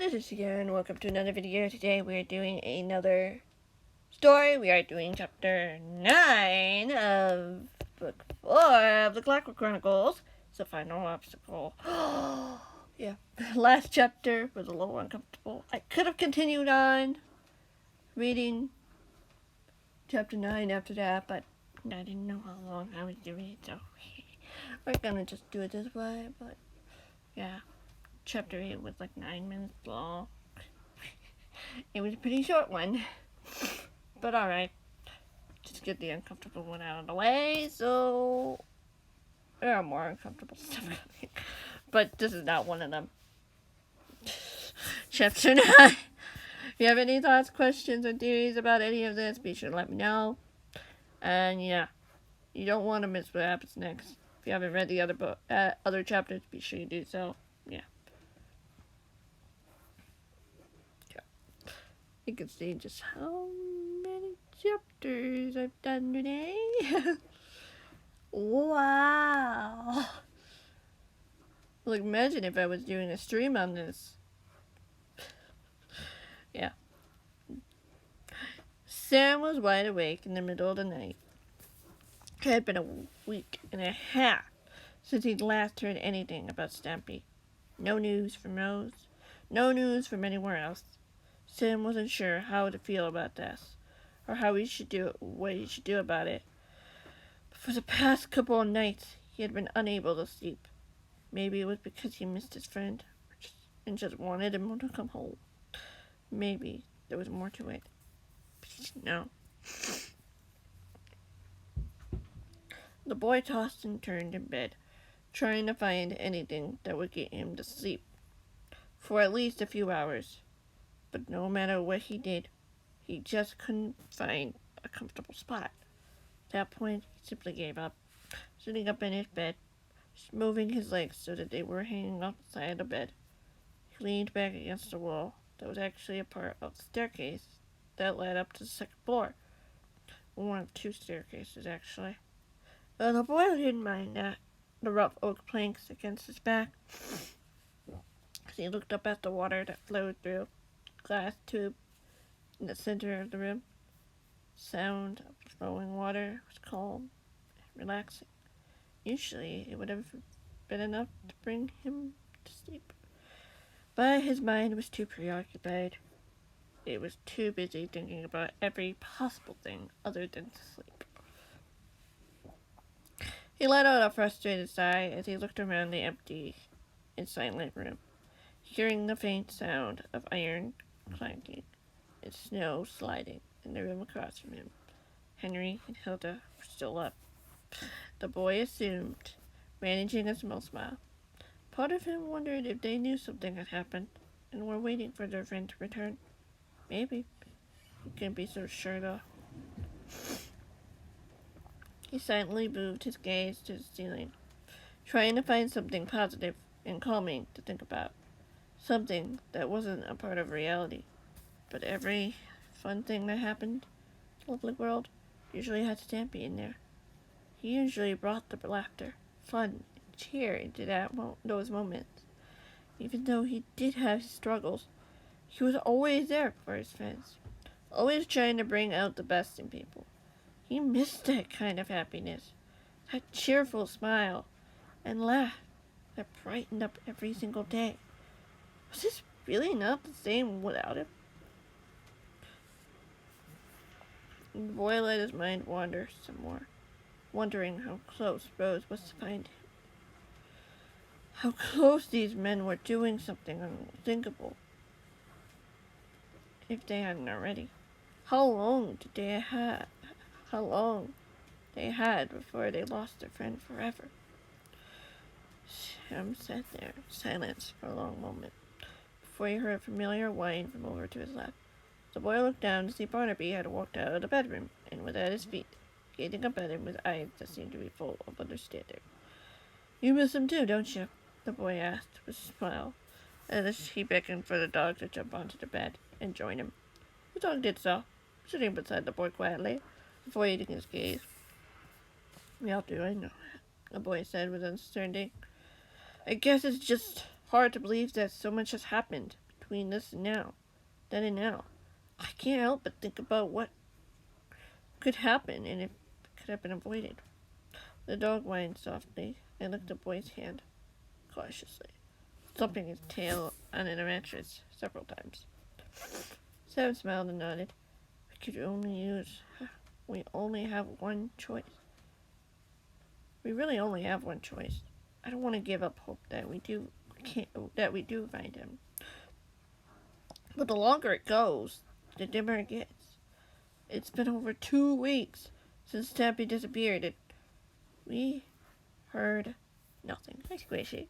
this is here, and welcome to another video. Today we are doing another story. We are doing chapter 9 of book 4 of the Clockwork Chronicles. It's the final obstacle. Yeah, last chapter was a little uncomfortable. I could have continued on reading chapter 9 after that, but I didn't know how long I was doing it, so we're gonna just do it this way. But yeah, chapter 8 was like 9 minutes long. It was a pretty short one, but alright. Just get the uncomfortable one out of the way, so there are more uncomfortable stuff coming. But this is not one of them. Chapter 9. If you have any thoughts, questions, or theories about any of this, be sure to let me know. And yeah, you don't want to miss what happens next. If you haven't read the other chapters, be sure you do so. Yeah. You can see just how many chapters I've done today. Wow. Like, imagine if I was doing a stream on this. Yeah. Sam was wide awake in the middle of the night. It had been a week and a half since he'd last heard anything about Stampy. No news from Rose. No news from anywhere else. Sam wasn't sure how to feel about this, or what he should do about it. But for the past couple of nights, he had been unable to sleep. Maybe it was because he missed his friend, and just wanted him to come home. Maybe there was more to it, but he didn't know. The boy tossed and turned in bed, trying to find anything that would get him to sleep for at least a few hours. But no matter what he did, he just couldn't find a comfortable spot. At that point, he simply gave up, sitting up in his bed, just moving his legs so that they were hanging off the side of the bed. He leaned back against the wall that was actually a part of the staircase that led up to the second floor. One of two staircases, actually. But the boy didn't mind that. The rough oak planks against his back, as he looked up at the water that flowed through glass tube in the center of the room. The sound of the flowing water was calm and relaxing. Usually it would have been enough to bring him to sleep. But his mind was too preoccupied. It was too busy thinking about every possible thing other than to sleep. He let out a frustrated sigh as he looked around the empty and silent room, hearing the faint sound of iron clanking and snow sliding in the room across from him. Henry and Hilda were still up. The boy assumed, managing a small smile. Part of him wondered if they knew something had happened and were waiting for their friend to return. Maybe. He couldn't be so sure, though. He silently moved his gaze to the ceiling, trying to find something positive and calming to think about. Something that wasn't a part of reality. But every fun thing that happened in the lovely world usually had Stampy in there. He usually brought the laughter, fun, and cheer into those moments. Even though he did have his struggles, he was always there for his friends, always trying to bring out the best in people. He missed that kind of happiness, that cheerful smile and laugh that brightened up every single day. Was this really not the same without him? The boy let his mind wander some more, wondering how close Rose was to find him. How close these men were doing something unthinkable, if they hadn't already. How long they had before they lost their friend forever. Sam sat there in silence for a long moment, before he heard a familiar whine from over to his left. The boy looked down to see Barnaby had walked out of the bedroom and was at his feet, gazing up at him with eyes that seemed to be full of understanding. "You miss him too, don't you?" the boy asked with a smile, as he beckoned for the dog to jump onto the bed and join him. The dog did so, sitting beside the boy quietly, avoiding his gaze. "How do I know that?" the boy said with uncertainty. "I guess it's just hard to believe that so much has happened between this and now, then and now. I can't help but think about what could happen and if it could have been avoided. The dog whined softly and licked the boy's hand cautiously, thumping his tail on the mattress several times. Sam smiled and nodded. We only have one choice. We really only have one choice. I don't want to give up hope that we do find him. But the longer it goes, the dimmer it gets. It's been over 2 weeks since Stampy disappeared, and we heard nothing. Hi, Squishy.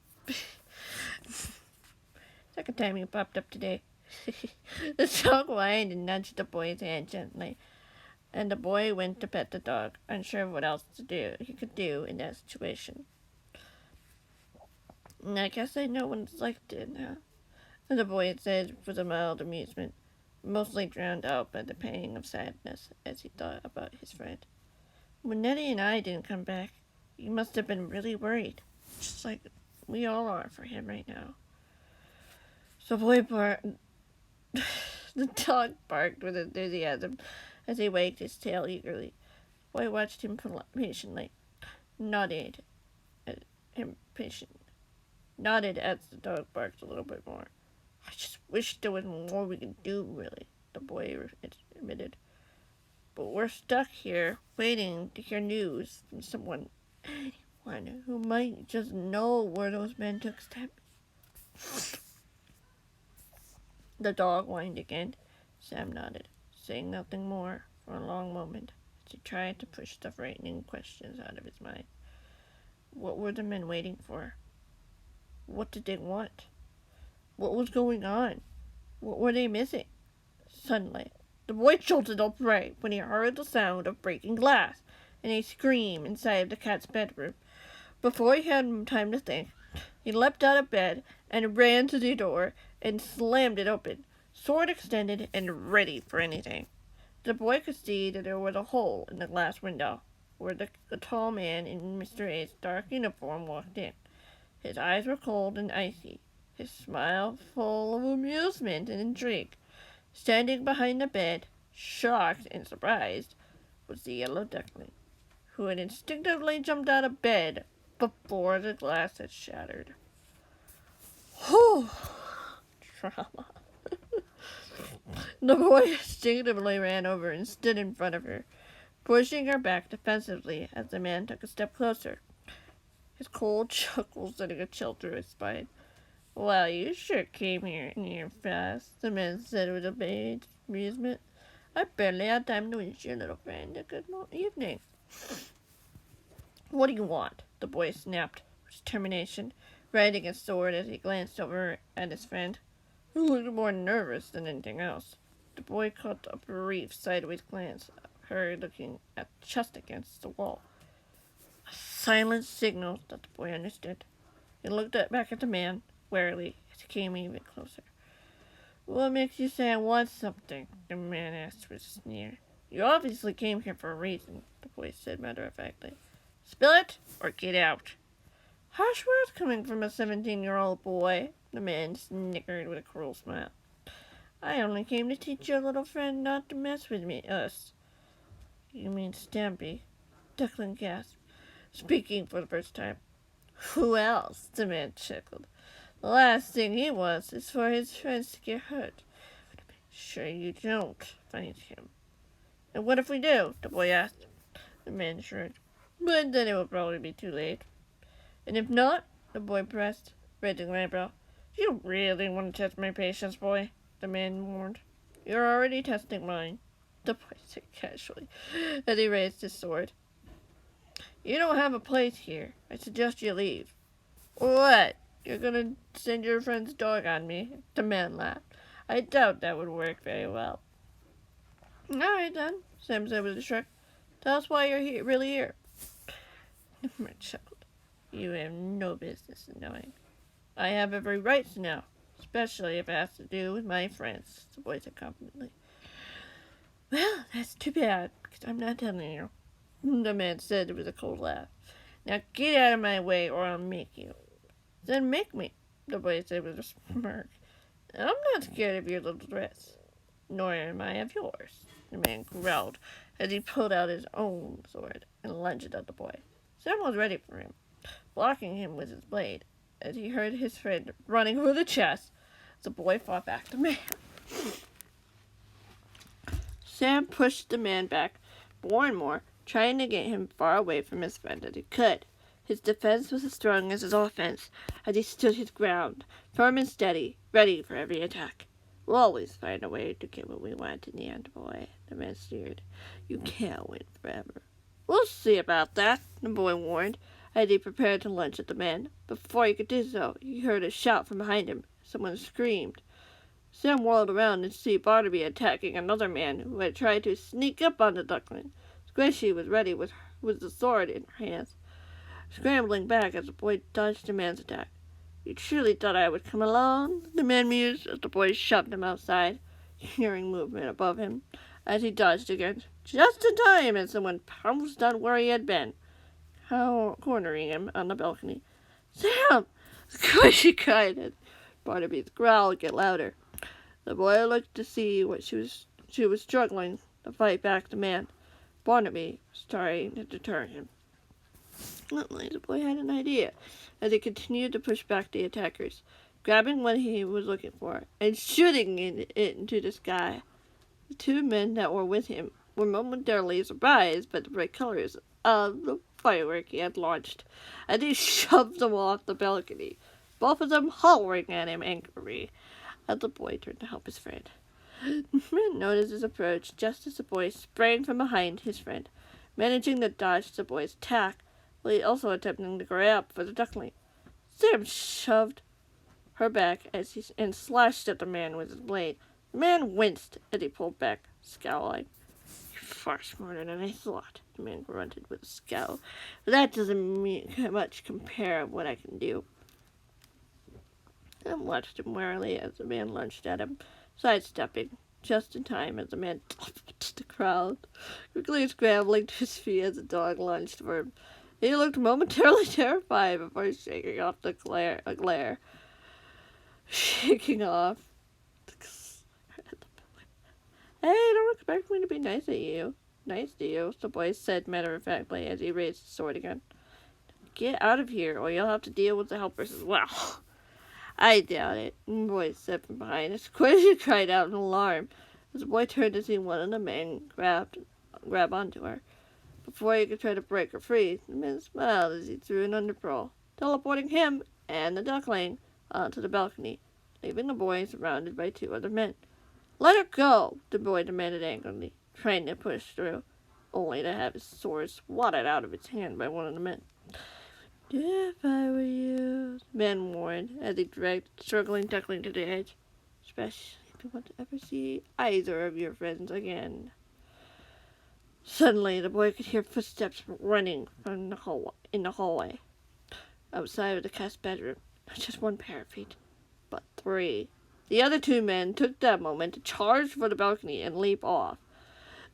Second time you popped up today. The dog whined and nudged the boy's hand gently, and the boy went to pet the dog, unsure of what else he could do in that situation. I guess I know what it's like to now, the boy said with a mild amusement, mostly drowned out by the pang of sadness as he thought about his friend. When Nettie and I didn't come back, you must have been really worried, just like we all are for him right now. So the dog barked with enthusiasm as he wagged his tail eagerly. The boy watched him patiently, nodded as the dog barked a little bit more. I just wish there was more we could do, really, the boy admitted. But we're stuck here, waiting to hear news from anyone who might just know where those men took Stampy. The dog whined again. Sam nodded, saying nothing more for a long moment as he tried to push the frightening questions out of his mind. What were the men waiting for? What did they want? What was going on? What were they missing? Suddenly, the boy jolted upright when he heard the sound of breaking glass and a scream inside the cat's bedroom. Before he had time to think, he leapt out of bed and ran to the door and slammed it open, sword extended and ready for anything. The boy could see that there was a hole in the glass window where the tall man in Mr. A's dark uniform walked in. His eyes were cold and icy, his smile full of amusement and intrigue. Standing behind the bed, shocked and surprised, was the yellow duckling, who had instinctively jumped out of bed before the glass had shattered. Whew! Trauma. The boy instinctively ran over and stood in front of her, pushing her back defensively as the man took a step closer. His cold chuckle sending a chill through his spine. Well, you sure came here fast, the man said with a amusement. I barely had time to wish your little friend a good evening. What do you want? The boy snapped with determination, riding his sword as he glanced over at his friend, who looked more nervous than anything else. The boy caught a brief sideways glance at her looking at just against the wall. A silent signal that the boy understood. He looked back at the man warily as he came even closer. What makes you say I want something? The man asked with a sneer. You obviously came here for a reason, the boy said matter-of-factly. Spill it or get out. Harsh words coming from a 17-year-old boy, the man snickered with a cruel smile. I only came to teach your little friend not to mess with us. You mean Stampy? Duckling gasped, speaking for the first time. Who else? The man chuckled. The last thing he wants is for his friends to get hurt. But make sure you don't find him. And what if we do? The boy asked. The man shrugged. But then it will probably be too late. And if not, the boy pressed, raising an eyebrow. You really want to test my patience, boy? The man warned. You're already testing mine, the boy said casually, as he raised his sword. You don't have a place here. I suggest you leave. What? You're gonna send your friend's dog on me? The man laughed. I doubt that would work very well. All right, then, Sam said with a shrug. Tell us why you're really here. The man chuckled. You have no business in knowing. I have every right to know, especially if it has to do with my friends, the boy said confidently. Well, that's too bad, because I'm not telling you, the man said with a cold laugh. Now get out of my way or I'll make you. Then make me, the boy said with a smirk. I'm not scared of your little dress, nor am I of yours, the man growled as he pulled out his own sword and lunged at the boy. Sam was ready for him, blocking him with his blade. As he heard his friend running for the chest, the boy fought back the man. Sam pushed the man back more and more, trying to get him far away from his friend as he could. His defense was as strong as his offense, as he stood his ground, firm and steady, ready for every attack. We'll always find a way to get what we want in the end, boy, the man sneered. You can't win forever. We'll see about that, the boy warned, as he prepared to lunge at the man. Before he could do so, he heard a shout from behind him. Someone screamed. Sam whirled around and saw Barnaby attacking another man who had tried to sneak up on the duckling. Squishy was ready with the sword in her hands, scrambling back as the boy dodged the man's attack. You truly thought I would come along? The man mused as the boy shoved him outside, hearing movement above him as he dodged again, just in time as someone pounced on where he had been, cornering him on the balcony. Sam! Squishy cried as Barnaby's growl get louder. The boy looked to see what she was struggling to fight back the man. Barnaby was trying to deter him. Suddenly, the boy had an idea as he continued to push back the attackers, grabbing what he was looking for and shooting it into the sky. The two men that were with him were momentarily surprised by the bright colors of the firework he had launched, as he shoved them off the balcony, both of them hollering at him angrily as the boy turned to help his friend. The man noticed his approach just as the boy sprang from behind his friend, managing to dodge the boy's attack, while also attempting to grab for the duckling. Sam shoved her back and slashed at the man with his blade. The man winced as he pulled back, scowling. You're far smarter than I thought, the man grunted with a scowl. But that doesn't mean much compare with what I can do. Sam watched him warily as the man lunged at him, sidestepping, just in time as the man dodged the crowd, quickly scrambling to his feet as the dog lunged for him. He looked momentarily terrified before shaking off the glare. Shaking off. Hey, don't expect me to be nice to you, the boy said matter-of-factly as he raised his sword again. Get out of here, or you'll have to deal with the helpers as well. I doubt it, the boy said from behind. Squishy cried out in alarm as the boy turned to see one of the men grab onto her. Before he could try to break her free, the man smiled as he threw an underpearl, teleporting him and the duckling onto the balcony, leaving the boy surrounded by two other men. Let her go, the boy demanded angrily, trying to push through, only to have his sword swatted out of his hand by one of the men. If I were you, the man warned as he dragged the struggling duckling to the edge, especially if you want to ever see either of your friends again. Suddenly, the boy could hear footsteps running from in the hallway outside of the cast's bedroom. Not just one pair of feet, but three. The other two men took that moment to charge for the balcony and leap off,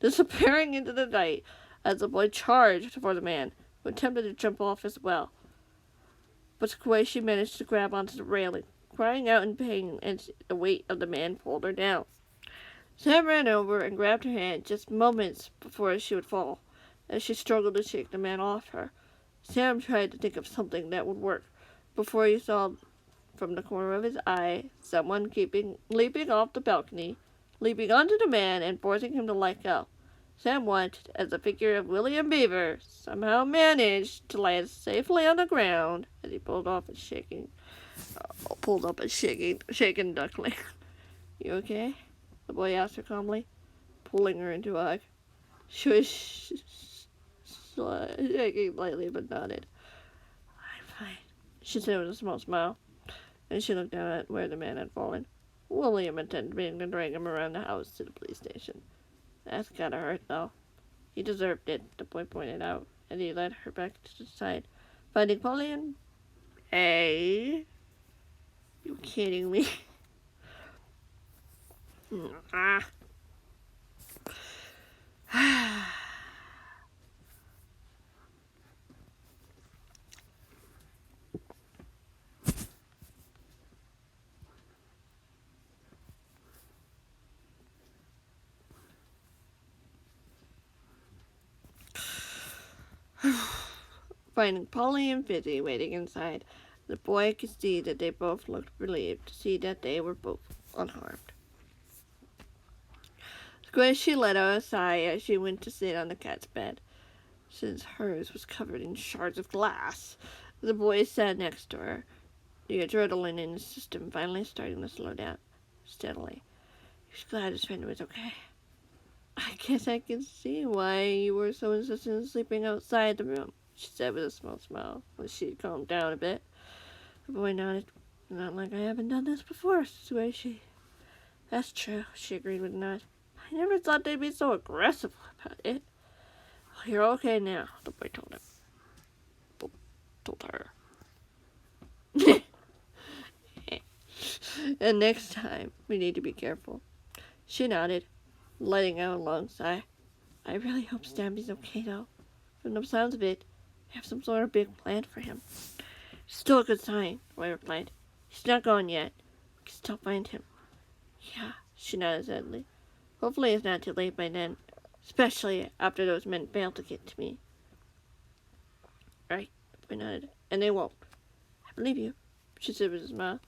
disappearing into the night as the boy charged for the man, who attempted to jump off as well. But Squishy managed to grab onto the railing, crying out in pain as the weight of the man pulled her down. Sam ran over and grabbed her hand just moments before she would fall, as she struggled to shake the man off her. Sam tried to think of something that would work before he saw from the corner of his eye someone leaping off the balcony, leaping onto the man and forcing him to let go. Sam watched as the figure of William Beaver somehow managed to land safely on the ground as he pulled up a shaking duckling. You okay? The boy asked her calmly, pulling her into a hug. She was shaking lightly but nodded. I'm fine, she said with a small smile, and she looked down at where the man had fallen. William intended to drag him around the house to the police station. That's gotta hurt, though. He deserved it, the boy pointed out, and he led her back to the side, finding Pauline. Hey? You kidding me? Finding Polly and Fizzy waiting inside, the boy could see that they both looked relieved to see that they were both unharmed. Squishy let out a sigh as she went to sit on the cat's bed. Since hers was covered in shards of glass, the boy sat next to her, the adrenaline in his system finally starting to slow down steadily. He was glad his friend was okay. I guess I can see why you were so insistent on sleeping outside the room, she said with a small smile when she had calmed down a bit. The boy nodded. Not like I haven't done this before, Squishy. That's true, she agreed with a nod. I never thought they'd be so aggressive about it. Well, you're okay now, the boy told him. Told her. And next time, we need to be careful. She nodded, letting out a long sigh. I really hope Stampy's okay, though. From the sounds of it, they have some sort of big plan for him. Still a good sign, Roy replied. He's not gone yet. We can still find him. Yeah, she nodded sadly. Hopefully it's not too late by then, especially after those men failed to get to me. Right, the boy nodded. And they won't. I believe you, she said with a smile.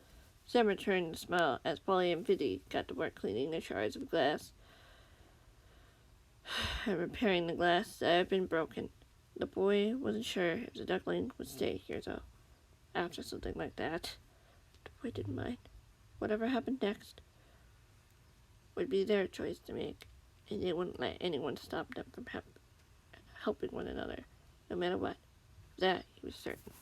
Sam returned the smile as Polly and Fizzy got to work cleaning the shards of glass and repairing the glass that had been broken. The boy wasn't sure if the duckling would stay here, though. After something like that, the boy didn't mind. Whatever happened next would be their choice to make, and they wouldn't let anyone stop them from helping one another, no matter what. That he was certain.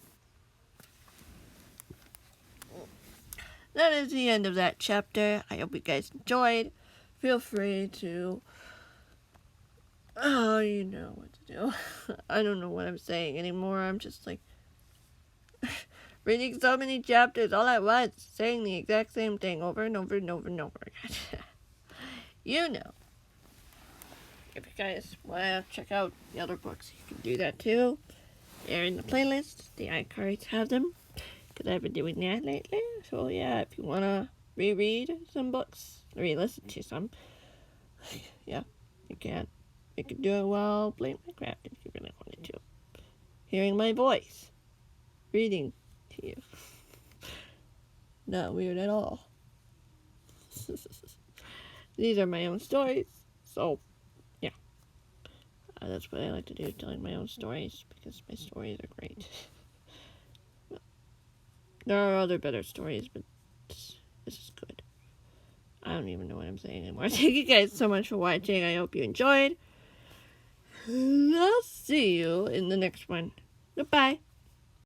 That is the end of that chapter. I hope you guys enjoyed. Feel free to... Oh, you know what to do. I don't know what I'm saying anymore. I'm just like... reading so many chapters all at once, saying the exact same thing over and over and over and over again. You know. If you guys want to check out the other books, you can do that too. They're in the playlist. The iCards have them. Because I've been doing that lately. So yeah, if you want to reread some books, re-listen to some, yeah, you can. You can do it while playing Minecraft if you really wanted to. Hearing my voice. Reading to you. Not weird at all. These are my own stories. So, yeah. That's what I like to do, telling my own stories. Because my stories are great. There are other better stories, but this is good. I don't even know what I'm saying anymore. Thank you guys so much for watching. I hope you enjoyed. I'll see you in the next one. Goodbye.